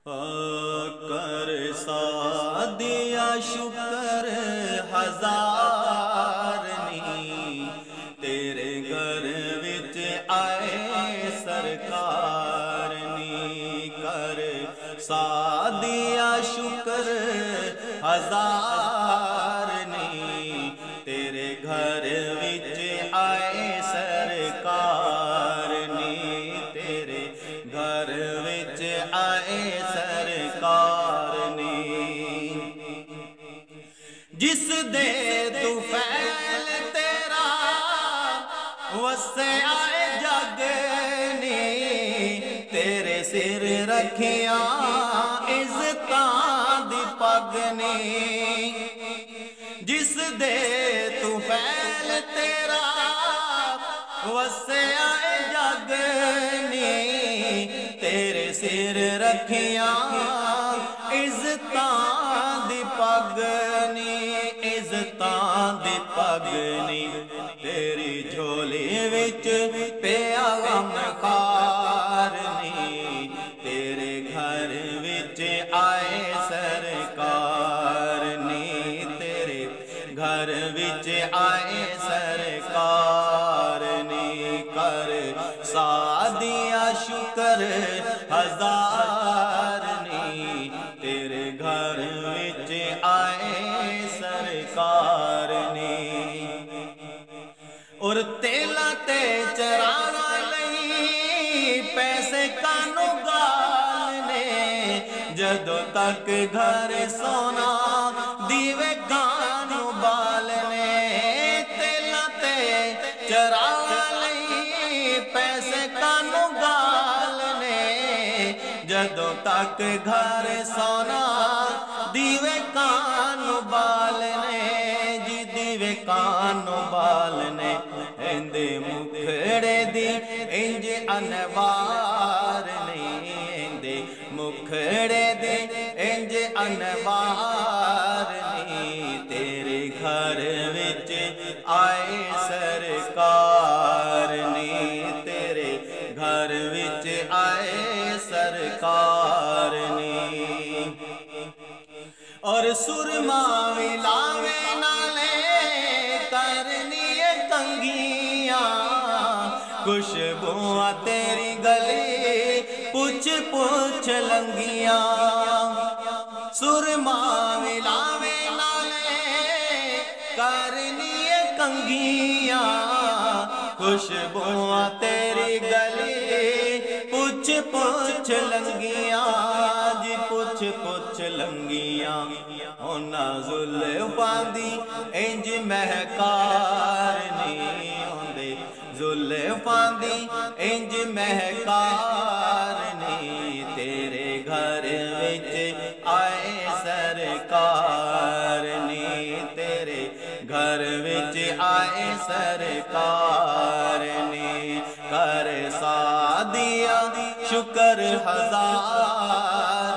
कर सादिया शुक्र हजार नी, तेरे घर विच आए सरकार नी। कर सादिया शुक्र हजार नी, तेरे घर विच आए सरकार नी, तेरे घर विच आए सरकार नी। जिस दे तू फैल तेरा वसे आए जग नी, तेरे सिर रखिया इज़्ज़तां दी पग नी। जिस दे तू फैल तेरा वसे आए जग नी, तेरे सिर रखिया इज़्ज़तां दी पग नी, इज़्ज़तां दी पग नी। तेरी झोली विच पिया गम खार नी, तेरे घर विच आए सरकार नी, तेरे घर विच आए सरकार नी। कर सादिया शुक्र हजार नी, तेरे घर विच आए सरकार नी। और तेला ते चराना लई पैसे कानू गाल ने, जदों तक घर सोना दीवे कानू बाल ने। तेला ते चराना लई पैसे कानू गाल ने, जदों तक घर सोना दीवे कानू बाल ने, जी दीवे कानू बाल ने। इंदे मुखड़े दी इंज अनवार नहीं, इंदे मुखड़े दी इंज अनवार नहीं, तेरे घर विच आए सरकार नी, तेरे घर विच आए सरकार नी। और सुरमा मिलावे नाले करनी कंगियां, खुशबुआं तेरी गली पुछ पुछ लंगियां। सुरमा मिलावे नाले करनी कंगियां, खुशबुआं तेरी गली पुछ पुछ लंगियां, जी पुछ पुछ लंगियां। होना जुल्फां दी इंज महकार नी, होंदे जुल्फां दी इंज महकार नी, तेरे घर विच आए सरकार नी, तेरे घर विच आए सरकार नी। कर सादिया शुक्र हजार